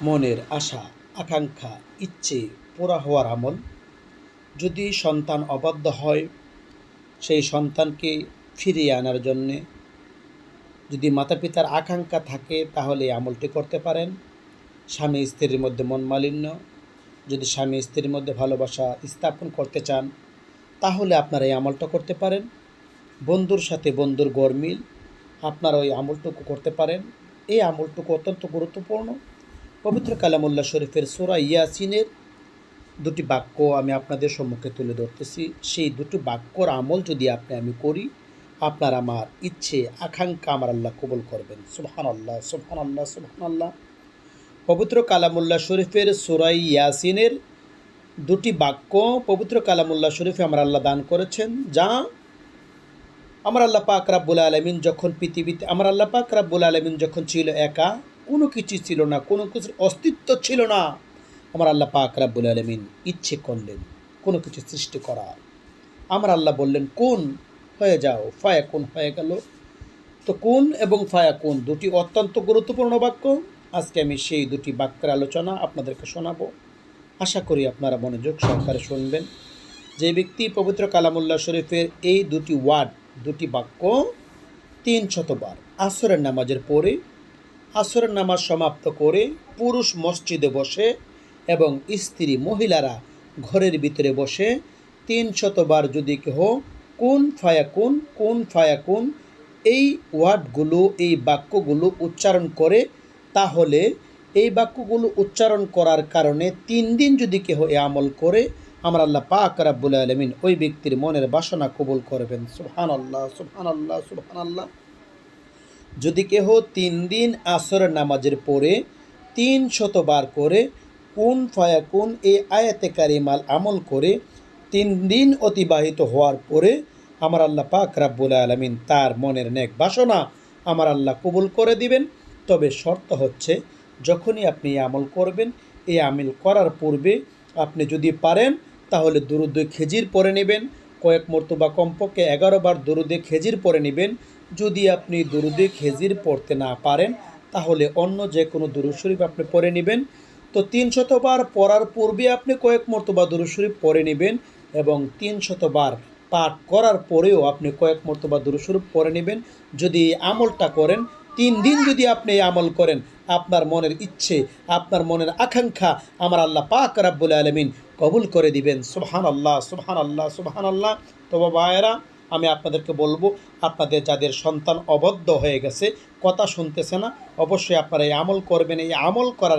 মনের আশা, আকাঙ্ক্ষা, ইচ্ছে পুরা হওয়ার আমল। যদি সন্তান অবাধ্য হয়, সেই সন্তানকে ফিরিয়ে আনার জন্যে যদি মাতা পিতার আকাঙ্ক্ষা থাকে তাহলে এই আমলটি করতে পারেন। স্বামী স্ত্রীর মধ্যে মনোমালিন্য, যদি স্বামী স্ত্রীর মধ্যে ভালোবাসা স্থাপন করতে চান তাহলে আপনারা এই আমলটা করতে পারেন। বন্ধুর সাথে বন্ধুর গরমিল, আপনারা ওই আমলটুকু করতে পারেন। এই আমলটুকু অত্যন্ত গুরুত্বপূর্ণ। পবিত্র কালামুল্লাহ শরীফের সূরা ইয়াসিনের দুটি বাক্য আমি আপনাদের সম্মুখে তুলে ধরতেছি। সেই দুটি বাক্যর আমল যদি আমি করি, আপনার আমার ইচ্ছে আকাঙ্ক্ষা আমার আল্লাহ কবুল করবেন। সুবহানাল্লাহ, সুবহানাল্লাহ, সুবহানাল্লাহ। পবিত্র কালামুল্লাহ শরীফের সূরা ইয়াসিনের দুটি বাক্য পবিত্র কালামুল্লাহ শরীফে আমার আল্লাহ দান করেছেন, যা আমার আল্লাহ পাক রাব্বুল আলামিন যখন পৃথিবীতে আমার আল্লাহ পাক রাব্বুল আলামিন যখন ছিল একা, কোনো কিছু ছিল না, কোনো কিছুর অস্তিত্ব ছিল না, আমার আল্লাহ পাক রাব্বুল আলামিন ইচ্ছে করলেন কোনো কিছু সৃষ্টি করার। আমার আল্লাহ বললেন কোন হয়ে যাও, ফায়াকুন হয়ে গেল। তো কোন এবং ফায়াকুন দুটি অত্যন্ত গুরুত্বপূর্ণ বাক্য। আজকে আমি সেই দুটি বাক্যের আলোচনা আপনাদেরকে শোনাবো। আশা করি আপনারা মনোযোগ সহকারে শুনবেন। যে ব্যক্তি পবিত্র কালামুল্লাহ শরীফের এই দুটি ওয়ার্ড, দুটি বাক্য 300 বার আসরের নামাজের পরে, আসরের নামাজ সমাপ্ত করে পুরুষ মসজিদে বসে এবং স্ত্রী মহিলারা ঘরের ভিতরে বসে 300 বার যদি কেহ কুন ফায়াকুন কুন ফায়াকুন এই ওয়ার্ডগুলো, এই বাক্যগুলো উচ্চারণ করে, তাহলে এই বাক্যগুলো উচ্চারণ করার কারণে 3 দিন যদি কেহ এ আমল করে, আমার আল্লাহ পাক রাব্বুল আলামিন ওই ব্যক্তির মনের বাসনা কবুল করবেন। সুবহানাল্লাহ, সুবহানাল্লাহ, সুবহানাল্লাহ। যদি কেহ 3 দিন আসরের নামাজের পরে 300 বার করে কুন ফায়াকুন এই আয়াতে কারিমাল আমল করে 3 দিন অতিবাহিত হওয়ার পরে আমার আল্লাহ পাক রাব্বুল আলামিন তার মনের নেক বাসনা আমার আল্লাহ কবুল করে দিবেন। তবে শর্ত হচ্ছে, যখনই আপনি এই আমল করবেন, এই আমল করার পূর্বে আপনি যদি পারেন তাহলে দুরুদে খেজির পরে নেবেন, কয়েক মর্তবা কমপক্ষে 11 বার দুরুদে খেজির পরে নেবেন। যদি আপনি দুরুদে খেজির পড়তে না পারেন তাহলে অন্য যে কোনো দুরূদ শরীফ আপনি পড়ে নেবেন। তো 300 বার পড়ার পূর্বে আপনি কয়েক মর্তবা দুরূদ শরীফ পড়ে নেবেন এবং 300 বার পাঠ করার পরেও আপনি কয়েক মর্তবা দুরূদ শরীফ পড়ে নেবেন। যদি আমলটা করেন 3 দিন, যদি আপনি এই আমল করেন, আপনার মনের ইচ্ছে, আপনার মনের আকাঙ্ক্ষা আমার আল্লাহ পাক রাব্বুল আলামিন কবুল করে দিবেন। সুবহানাল্লাহ, সুবহানাল্লাহ, সুবহানাল্লাহ। তো ভাইয়েরা, আমি আপনাদেরকে বলবো, আপনাদের যাদের সন্তান অবদ্ধ হয়ে গেছে, কথা শুনতেছে না, অবশ্যই আপনারা এই আমল করবেন। এই আমল করার